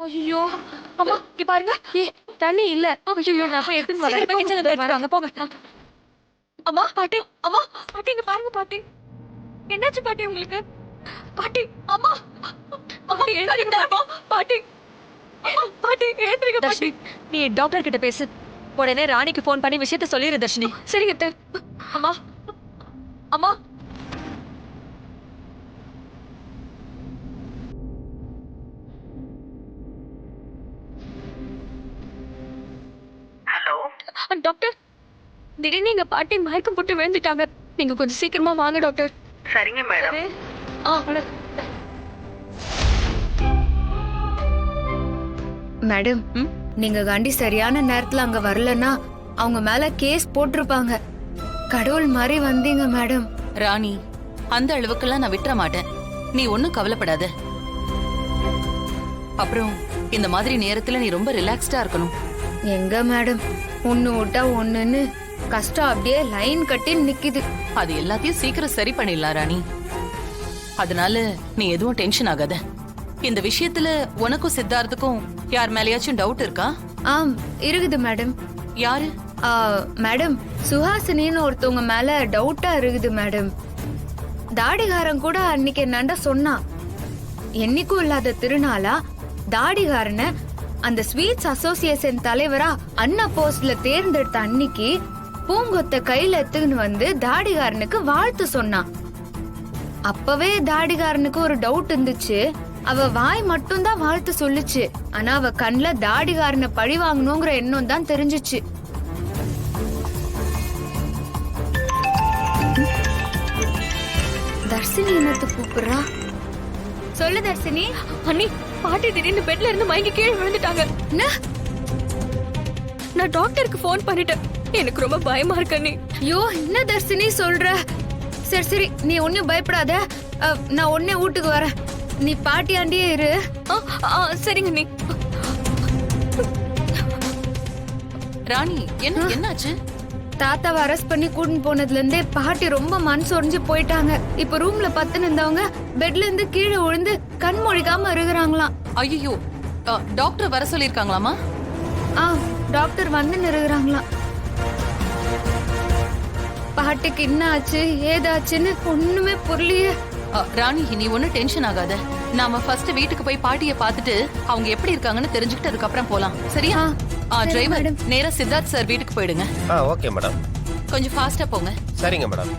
ஐயோ அம்மா இங்க பாருங்க. தண்ணி இல்ல. ஐயோ நான் போய் எடுத்துட்டு வரேன். போய் கிச்சன்ல போய் வாங்க போங்க. அம்மா பாட்டி, அம்மா பாட்டி இங்க பாருங்க பாட்டி. என்னாச்சு பாட்டி உங்களுக்கு? பாட்டி அம்மா அம்மா எழுந்திருங்க பாட்டி. பாட்டி எழுந்திருங்க பாட்டி. நீ டாக்டர் கிட்ட பேசு. உடனே ராணிக்கு ஃபோன் பண்ணி விஷயத்த சொல்லிரு தர்ஷினி. சரிங்க அத்தை. அம்மா அம்மா ஹலோ டாக்டர், திடீர்னு எங்க பாட்டி மயக்கம் போட்டு விழுந்துட்டாங்க. நீங்க கொஞ்சம் சீக்கிரமா வாங்க டாக்டர். சரிங்க மேடம். மேடம், நீங்க காண்டி சரியான நேரத்துல அங்க வரலன்னா அவங்க மேல கேஸ் போட்டிருப்பாங்க. கடவுள் மாதிரி வந்தீங்க மேடம். ராணி, அந்த அளவுக்கெல்லாம் நான் விட்டுற மாட்டேன். நீ ஒன்னும் கவலைப்படாத. அப்புறம் இந்த மாதிரி நேரத்துல நீ ரொம்ப ரிலாக்ஸ்டா இருக்கணும். எங்க மேடம், ஒண்ணு விட்டா ஒண்ணுன்னு கஷ்டம் அப்படியே லைன் கட்டி நிக்குது. அது எல்லாத்தையும் சீக்கிரம் சரி பண்ணிடலாம் ராணி. அதனால நீ எதுவும் டென்ஷன் ஆகாத. இந்த விஷயத்துல உனக்கும் சித்தார்த்துக்கும் யார் மேலயாச்சும் டவுட் இருக்கா? ஆம், இருக்குது மேடம். யாரு? மேடம், சுஹாசினின்னு ஒருத்தவங்க மேல டவுட்டா இருக்குது மேடம். தாடிகாரன் கூட அன்னைக்கு என்னண்ட சொன்னா, என்னைக்கும் இல்லாத திருநாளா தாடிகாரனை அந்த ஸ்வீட்ஸ் அசோசியேஷன் தலைவரா அண்ணா போஸ்ட்ல தேர்ந்தெடுத்த அன்னைக்கு பூங்கொத்த கையில எடுத்துன்னு வந்து தாடிகாரனுக்கு வாழ்த்து சொன்னான். அப்பவே தாடிகாரனுக்கு ஒரு டவுட் இருந்துச்சு. அவ வாய் மட்டும் தான் வாழ்த்து சொல்லுச்சு. ஆனா அவ கண்ணுல தாடிகாரனை பழி வாங்கணுங்கிற எண்ணம் தான் தெரிஞ்சுச்சு. தர்ஷினி என்னத்து கூப்பிடுறா? சொல்லு தர்ஷினி. அண்ணி, பாட்டி திடீர்னு பெட்ல இருந்து மயங்கி கீழே விழுந்துட்டாங்க. என்ன? நான் டாக்டருக்கு ஃபோன் பண்ணிட்டேன். எனக்கு ரொம்ப பயமா இருக்கு அண்ணி. ஐயோ, என்ன தர்ஷினி சொல்ற? சரி சரி, நீ ஒன்னும் பயப்படாத. நான் உடனே வீட்டுக்கு வரேன். நீ பாட்டியாண்டியே இரு. சரிங்க அண்ணி. ராணி, என்னாச்சு? தாத்தாவை அரெஸ்ட் பண்ணி கூட்டின்னு போனதுல இருந்தே பாட்டி ரொம்ப மனசு உடைஞ்சு போயிட்டாங்க. இப்ப ரூம்ல பத்துன்னு இருந்தவங்க பெட்ல இருந்து கீழே விழுந்து கண் மொழிக்காம இருக்கிறாங்களாம். ஐயோ, டாக்டர் வர சொல்லிருக்காங்களாமா? டாக்டர் வந்து நிறுகிறாங்களாம். பாட்டிக்கு என்ன ஆச்சு ஏதாச்சுன்னு ஒண்ணுமே புரியலையே. ராணி, நீ ஒன்னும் டென்ஷன் ஆகாத. நாம ஃபர்ஸ்ட் வீட்டுக்கு போய் பாட்டிய பாத்துட்டு அவங்க எப்படி இருக்காங்கன்னு தெரிஞ்சுக்கிட்டு அதுக்கப்புறம் போலாம். சரியா? டிரைவர், நேரா சித்தார்த் சார் வீட்டுக்கு போயிடுங்க. Okay madam. கொஞ்சம் ஃபாஸ்டா போங்க. சரிங்க மேடம்.